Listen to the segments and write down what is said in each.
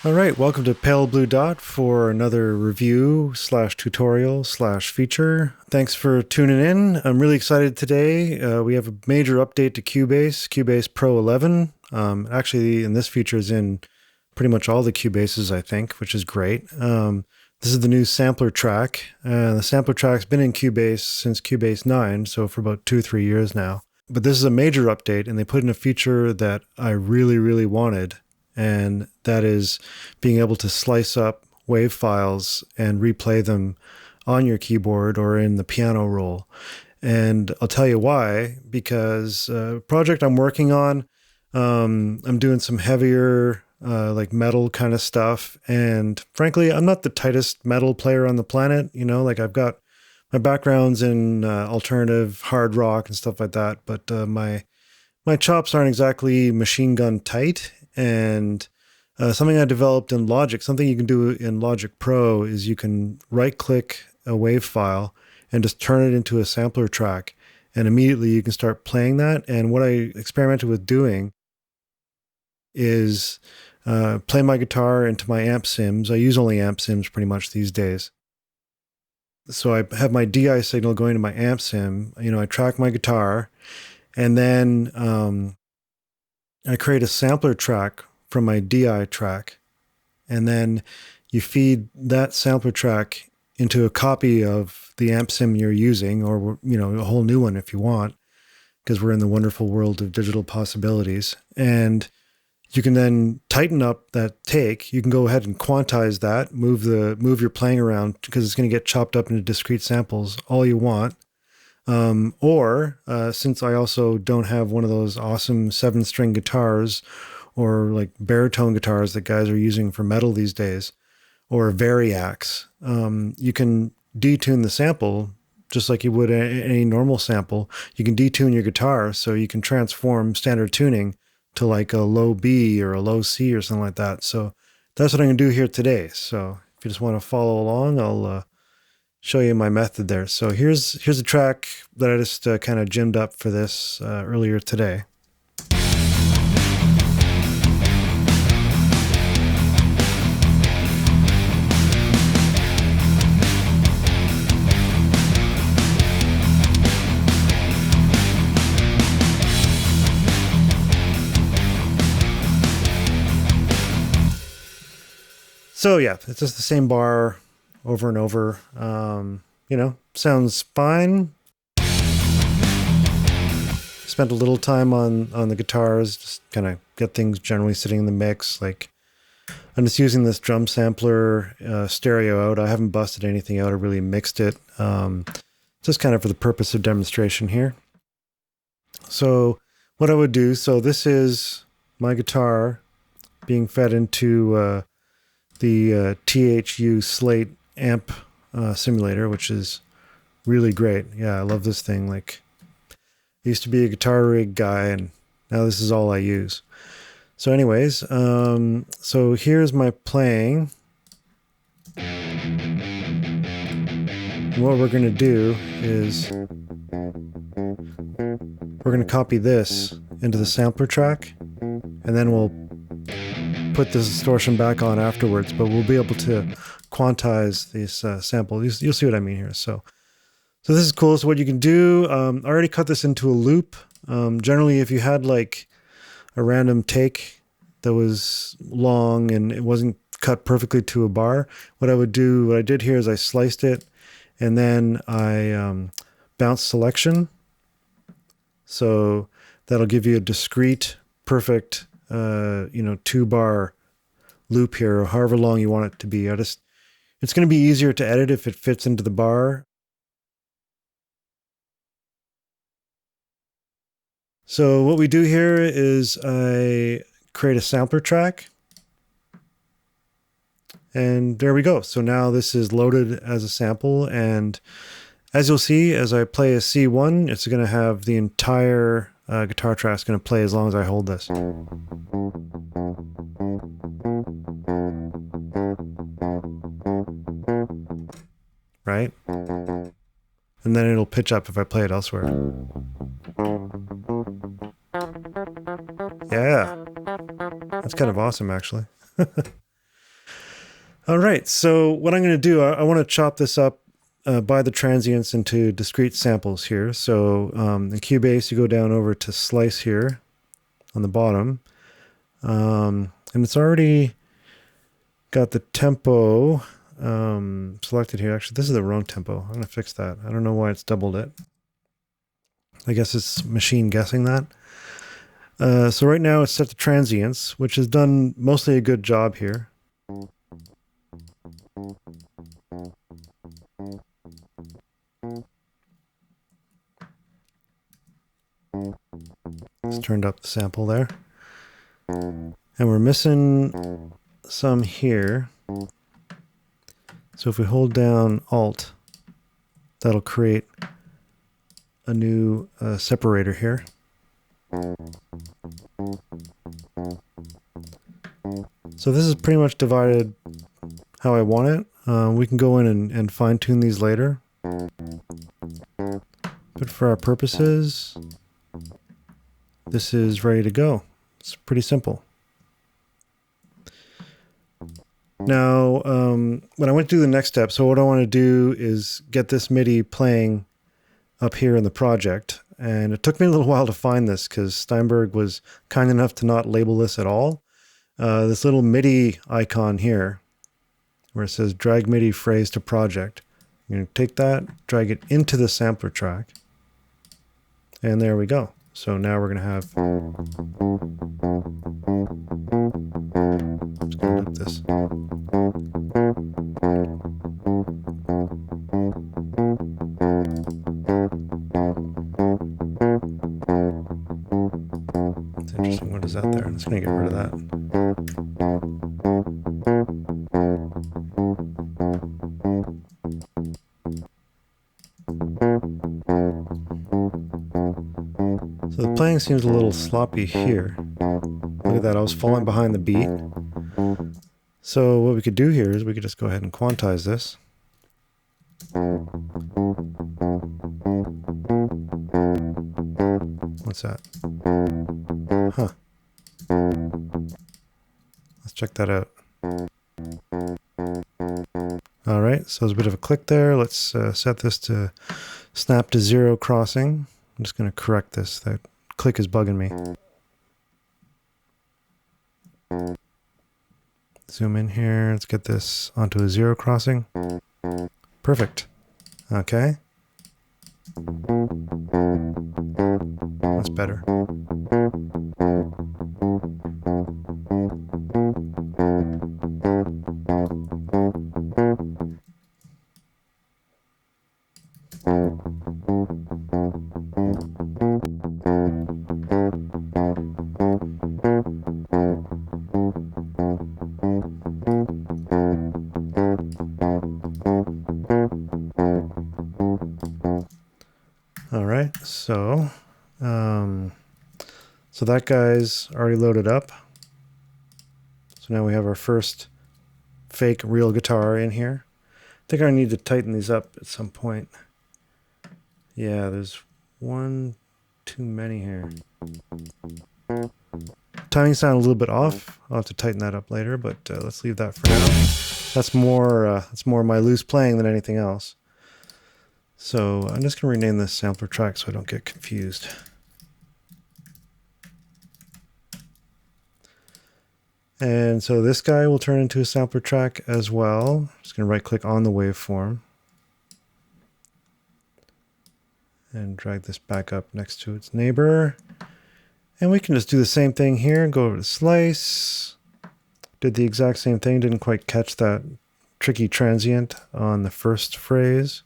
All right, welcome to Pale Blue Dot for another review slash tutorial slash feature. Thanks for tuning in. I'm really excited today. We have a major update to Cubase Pro 11. Actually, and this feature is in pretty much all the Cubases, I think, which is great. This is the new sampler track. The sampler track's been in Cubase since Cubase 9, so for about 2 or 3 years now. But this is a major update, and they put in a feature that I really, really wanted. And that is being able to slice up WAV files and replay them on your keyboard or in the piano roll. And I'll tell you why, because project I'm working on, I'm doing some heavier, like metal kind of stuff. And frankly, I'm not the tightest metal player on the planet. You know, like I've got my backgrounds in alternative hard rock and stuff like that. But my chops aren't exactly machine gun tight. And something I developed in Logic, something you can do in Logic Pro is you can right-click a WAV file and just turn it into a sampler track. And immediately you can start playing that. And what I experimented with doing is play my guitar into my amp sims. I use only amp sims pretty much these days. So I have my DI signal going to my amp sim. You know, I track my guitar, and then I create a sampler track from my DI track, and then you feed that sampler track into a copy of the amp sim you're using, or, you know, a whole new one if you want, because we're in the wonderful world of digital possibilities. And you can then tighten up that take. You can go ahead and quantize that, move your playing around, because it's going to get chopped up into discrete samples all you want. Or since I also don't have one of those awesome 7-string guitars or like baritone guitars that guys are using for metal these days, or variacs, you can detune the sample just like you would any normal sample. You can detune your guitar, so you can transform standard tuning to like a low B or a low C or something like that. So that's what I'm going to do here today. So if you just want to follow along, I'll show you my method there. So here's a track that I just kind of gymmed up for this earlier today. So yeah, it's just the same bar over and over. You know, sounds fine. Spent a little time on the guitars, just kind of get things generally sitting in the mix. Like, I'm just using this drum sampler stereo out. I haven't busted anything out or really mixed it. Just kind of for the purpose of demonstration here. So what I would do, so this is my guitar being fed into the THU Slate amp simulator, which is really great. Yeah, I love this thing. Like, I used to be a guitar rig guy, and now this is all I use. So anyways, so here's my playing. What we're going to do is we're going to copy this into the sampler track, and then we'll put this distortion back on afterwards, but we'll be able to quantize this sample. You'll see what I mean here. So this is cool. So what you can do, I already cut this into a loop. Generally, if you had like a random take that was long and it wasn't cut perfectly to a bar, what I did here is I sliced it, and then I bounced selection. So that'll give you a discrete, perfect, 2-bar loop here, or however long you want it to be. It's going to be easier to edit if it fits into the bar. So what we do here is I create a sampler track, and there we go. So now this is loaded as a sample, and as you'll see, as I play a C1, it's going to have the entire guitar track is going to play as long as I hold this. Right? And then it'll pitch up if I play it elsewhere. Yeah. That's kind of awesome, actually. All right, so what I'm going to do, I want to chop this up by the transients into discrete samples here. So in Cubase, you go down over to Slice here on the bottom. And it's already got the tempo selected here. Actually, this is the wrong tempo. I'm going to fix that. I don't know why it's doubled it. I guess it's machine guessing that. So right now it's set to transients, which has done mostly a good job here. It's turned up the sample there. And we're missing some here. So if we hold down Alt, that'll create a new separator here. So this is pretty much divided how I want it. We can go in and fine tune these later. But for our purposes, this is ready to go. It's pretty simple. Now, when I went to do the next step, so what I want to do is get this MIDI playing up here in the project. And it took me a little while to find this because Steinberg was kind enough to not label this at all. This little MIDI icon here, where it says drag MIDI phrase to project. I'm going to take that, drag it into the sampler track. And there we go. So now we're going to have... I'm just going to loop this. It's interesting. What is that there? I'm just going to get rid of that. So the playing seems a little sloppy here. Look at that, I was falling behind the beat. So what we could do here is we could just go ahead and quantize this. What's that? Huh. Let's check that out. All right, so there's a bit of a click there. Let's set this to snap to 0 crossing. I'm just going to correct this. That click is bugging me. Zoom in here. Let's get this onto a 0 crossing. Perfect. Okay. That's better. All right, so that guy's already loaded up. So now we have our first fake real guitar in here. I think I need to tighten these up at some point. Yeah, there's one too many here. Timing sound a little bit off. I'll have to tighten that up later, but let's leave that for now. That's more my loose playing than anything else. So I'm just going to rename this sampler track so I don't get confused. And so this guy will turn into a sampler track as well. I'm just going to right click on the waveform and drag this back up next to its neighbor. And we can just do the same thing here. Go over to Slice. Did the exact same thing. Didn't quite catch that tricky transient on the first phrase.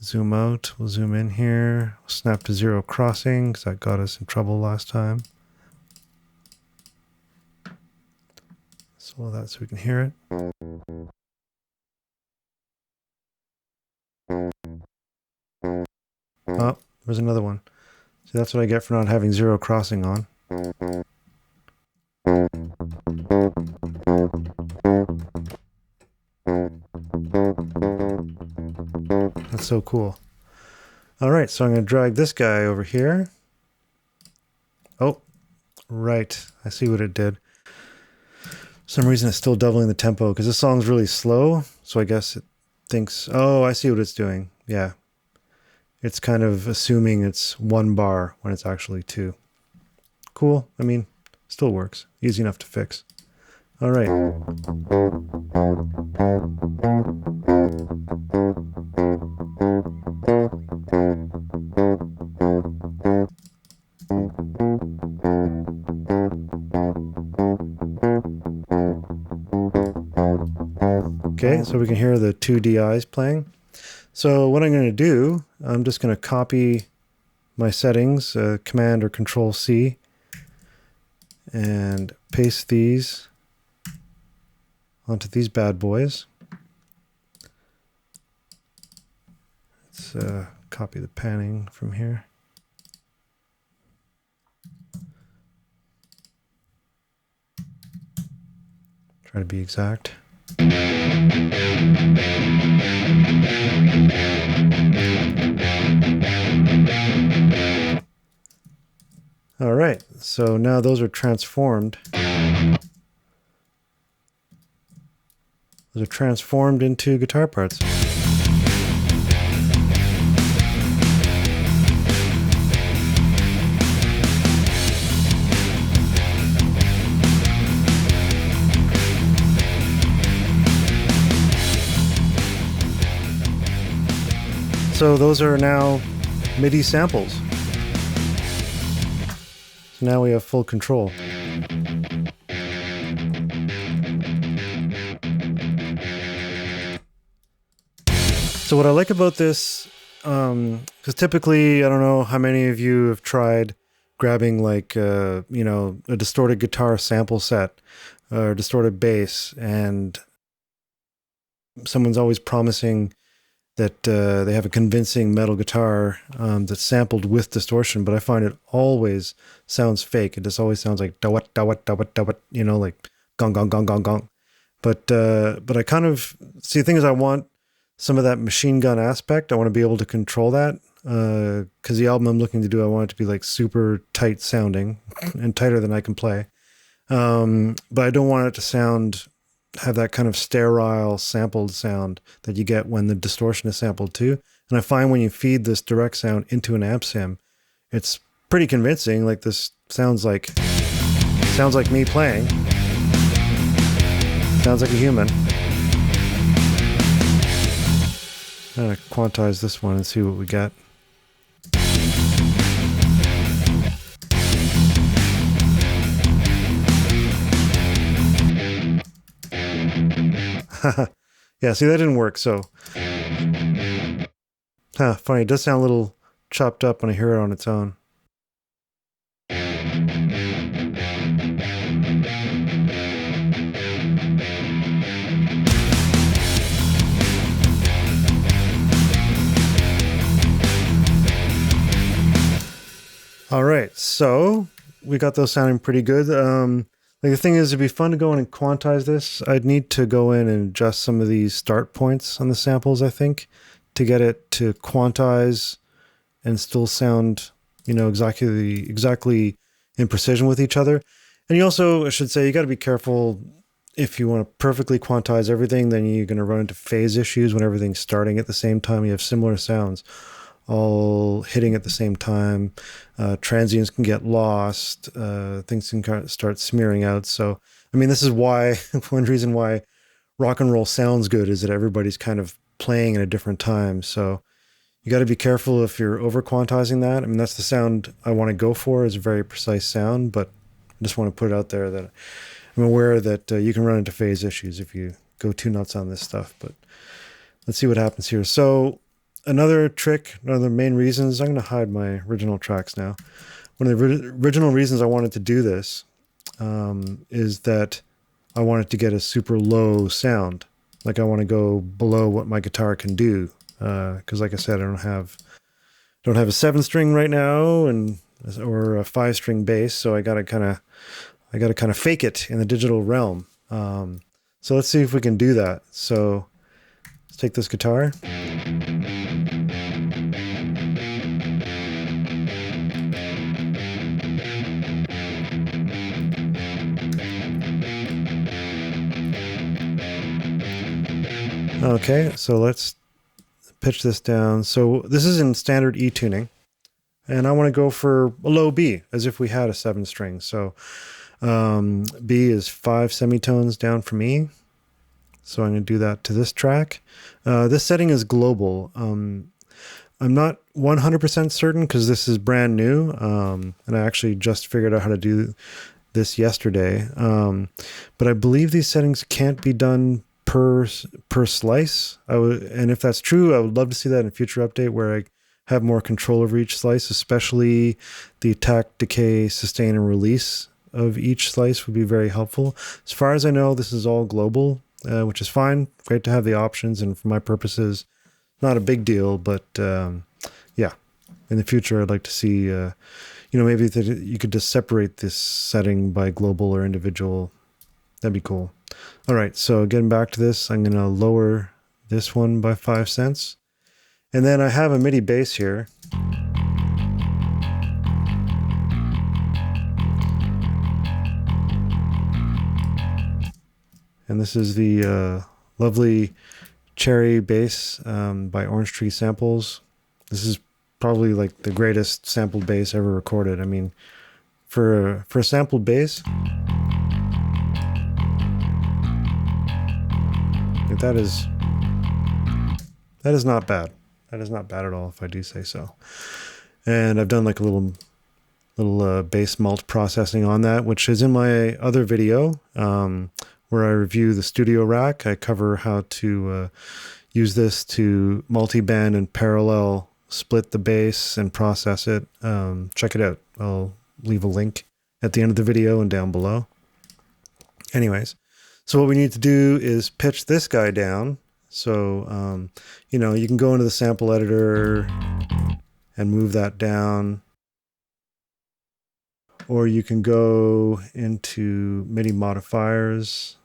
Zoom out. We'll zoom in here. Snap to 0 crossing because that got us in trouble last time. Slow that so we can hear it. Oh, there's another one. See, that's what I get for not having 0 crossing on. That's so cool. All right, so I'm going to drag this guy over here. Oh, right. I see what it did. some reason it's still doubling the tempo because this song's really slow. So I guess it thinks, oh, I see what it's doing. Yeah. It's kind of assuming it's 1 bar when it's actually 2. Cool. I mean, still works. Easy enough to fix. All right. Okay, so we can hear the 2 DIs playing. So what I'm going to do, I'm just going to copy my settings, Command or Control C, and paste these onto these bad boys. Let's copy the panning from here. Try to be exact. All right, so now those are transformed. Those are transformed into guitar parts. So those are now MIDI samples. So now we have full control. So what I like about this, because typically, I don't know how many of you have tried grabbing like, a distorted guitar sample set or distorted bass, and someone's always promising that they have a convincing metal guitar that's sampled with distortion, but I find it always sounds fake. It just always sounds like dawat, dawat, dawat, dawat, like gong, gong, gong, gong, gong. But I kind of see the thing is I want some of that machine gun aspect. I want to be able to control that because the album I'm looking to do, I want it to be like super tight sounding and tighter than I can play. But I don't want it to have that kind of sterile sampled sound that you get when the distortion is sampled too. And I find when you feed this direct sound into an amp sim, it's pretty convincing. Like this sounds like me playing. Sounds like a human. I'm gonna quantize this one and see what we get. Yeah, see, that didn't work, so. Funny, it does sound a little chopped up when I hear it on its own. All right, so we got those sounding pretty good. Like the thing is, it'd be fun to go in and quantize this. I'd need to go in and adjust some of these start points on the samples, I think, to get it to quantize and still sound, exactly in precision with each other. And you also, I should say, you got to be careful if you want to perfectly quantize everything, then you're going to run into phase issues when everything's starting at the same time. You have similar sounds all hitting at the same time. Transients can get lost. Things can kind of start smearing out. So, I mean, this is why, one reason why rock and roll sounds good is that everybody's kind of playing at a different time. So you got to be careful if you're over quantizing that. I mean, that's the sound I want to go for, is a very precise sound, but I just want to put it out there that I'm aware that you can run into phase issues if you go too nuts on this stuff, but let's see what happens here. So another trick, one of the main reasons, I'm going to hide my original tracks now. One of the original reasons I wanted to do this is that I wanted to get a super low sound. Like I want to go below what my guitar can do. Because like I said, I don't have a 7-string right now or a 5-string bass. So I got to kind of fake it in the digital realm. So let's see if we can do that. So let's take this guitar. Okay, so let's pitch this down. So this is in standard E tuning, and I want to go for a low B, as if we had a 7 string. So B is 5 semitones down from E. So I'm going to do that to this track. This setting is global. I'm not 100% certain because this is brand new, and I actually just figured out how to do this yesterday. But I believe these settings can't be done per slice. And if that's true, I would love to see that in a future update where I have more control over each slice, especially the attack, decay, sustain, and release of each slice would be very helpful. As far as I know, this is all global, which is fine. Great to have the options, and for my purposes, not a big deal, but yeah, in the future, I'd like to see, maybe that you could just separate this setting by global or individual. That'd be cool. All right, so getting back to this, I'm going to lower this one by 5 cents. And then I have a MIDI bass here. And this is the lovely Cherry bass by Orange Tree Samples. This is probably like the greatest sampled bass ever recorded. I mean, for a sampled bass, that is not bad. That is not bad at all, if I do say so. And I've done like a little bass mult processing on that, which is in my other video where I review the Studio Rack. I cover how to use this to multi-band and parallel split the bass and process it. Check it out. I'll leave a link at the end of the video and down below. Anyways, so what we need to do is pitch this guy down. So, you can go into the sample editor and move that down. Or you can go into MIDI modifiers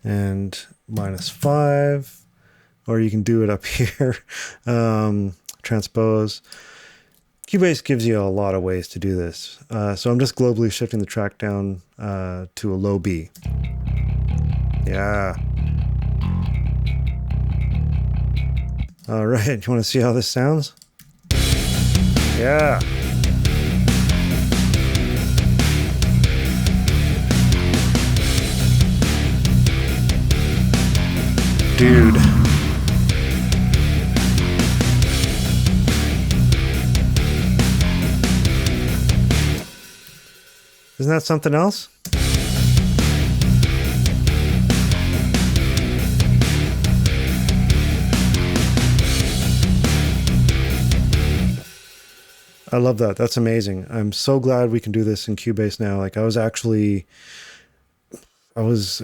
and -5, or you can do it up here, transpose. Cubase gives you a lot of ways to do this. So I'm just globally shifting the track down to a low B. Yeah. All right, you want to see how this sounds? Yeah. Dude. Isn't that something else? I love that. That's amazing. I'm so glad we can do this in Cubase now. Like I was at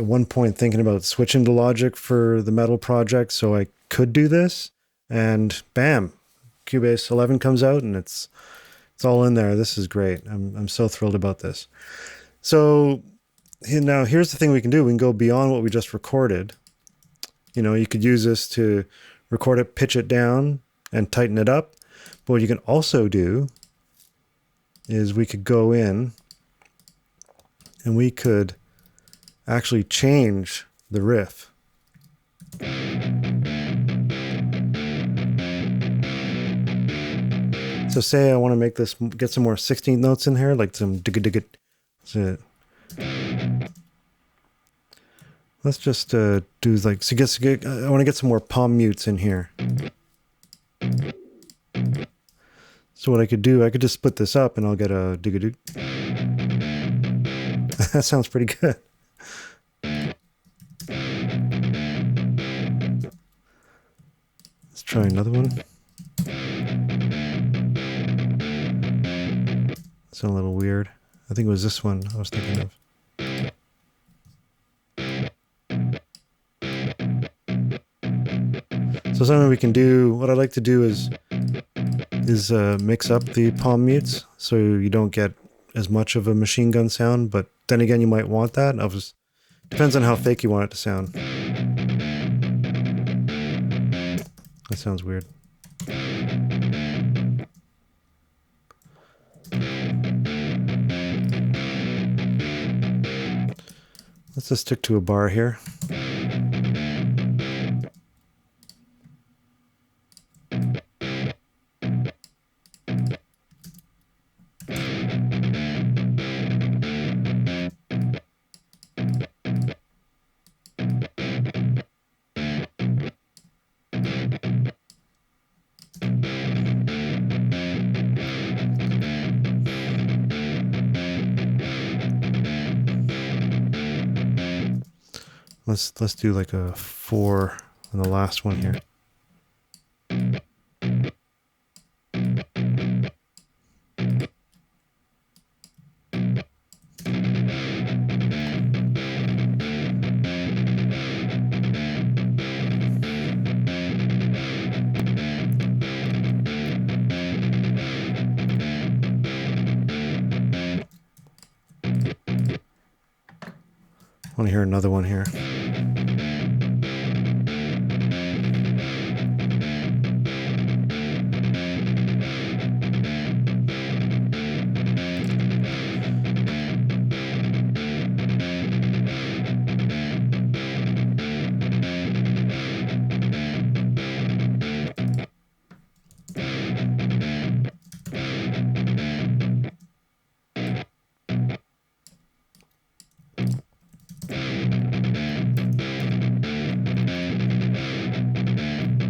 one point thinking about switching to Logic for the metal project so I could do this, and bam, Cubase 11 comes out and it's all in there. This is great. I'm so thrilled about this. So now here's the thing we can do. We can go beyond what we just recorded. You could use this to record it, pitch it down, and tighten it up. But what you can also do is we could go in and we could actually change the riff. So say I want to make this, get some more 16th notes in here, like some digga. So let's just do like, I want to get some more palm mutes in here. So what I could do, I could just split this up and I'll get a digga. That sounds pretty good. Let's try another one. It's a little weird. I think it was this one I was thinking of. So something we can do, what I like to do is mix up the palm mutes so you don't get as much of a machine gun sound, but then again you might want that. Depends on how fake you want it to sound. That sounds weird. Let's just stick to a bar here. Let's do like a 4 on the last one here. I want to hear another one here.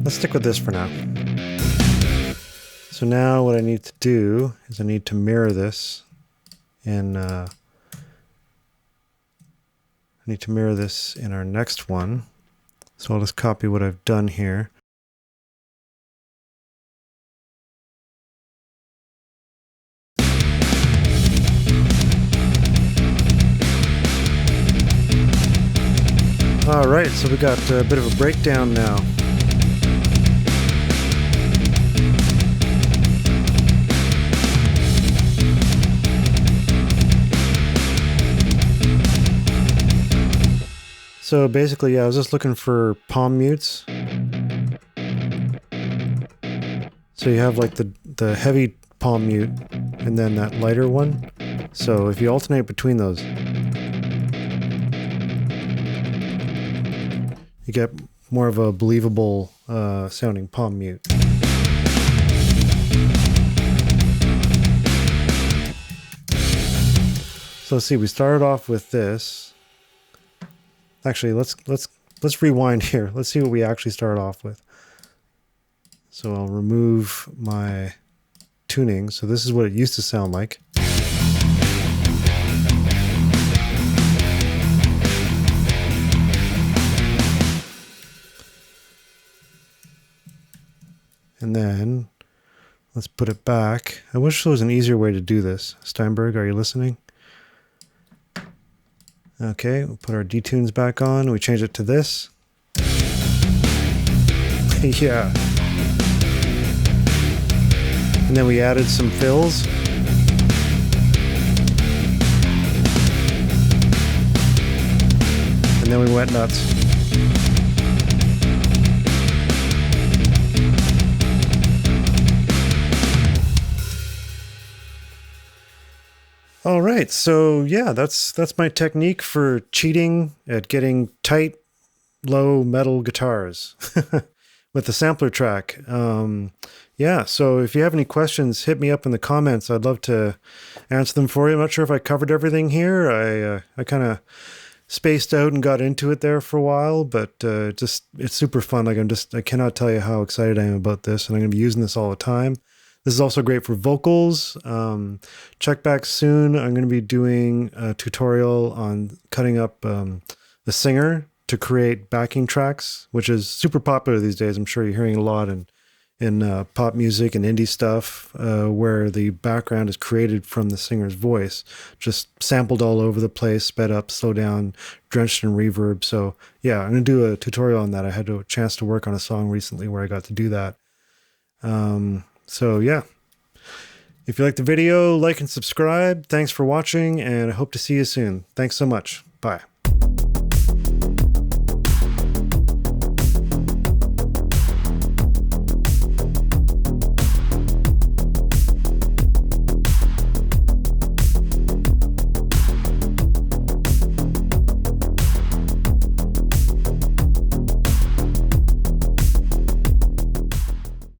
Let's stick with this for now. So now what I need to do is I need to mirror this in I need to mirror this in our next one. So I'll just copy what I've done here. All right, so we got a bit of a breakdown now. So basically, yeah, I was just looking for palm mutes. So you have like the heavy palm mute and then that lighter one. So if you alternate between those, you get more of a believable sounding palm mute. So let's see, we started off with this. Actually, let's rewind here. Let's see what we actually started off with. So I'll remove my tuning. So this is what it used to sound like. And then let's put it back. I wish there was an easier way to do this. Steinberg, are you listening? Okay, we'll put our detunes back on. We change it to this. Yeah. And then we added some fills. And then we went nuts. All right, so yeah, that's my technique for cheating at getting tight, low metal guitars with the sampler track. Yeah, so if you have any questions, hit me up in the comments. I'd love to answer them for you. I'm not sure if I covered everything here. I kind of spaced out and got into it there for a while, but it's super fun. Like I cannot tell you how excited I am about this, and I'm going to be using this all the time. This is also great for vocals. Check back soon. I'm going to be doing a tutorial on cutting up the singer to create backing tracks, which is super popular these days. I'm sure you're hearing a lot in pop music and indie stuff where the background is created from the singer's voice, just sampled all over the place, sped up, slow down, drenched in reverb. So yeah, I'm going to do a tutorial on that. I had a chance to work on a song recently where I got to do that. So yeah, if you like the video, like and subscribe. Thanks for watching, and I hope to see you soon. Thanks so much. Bye.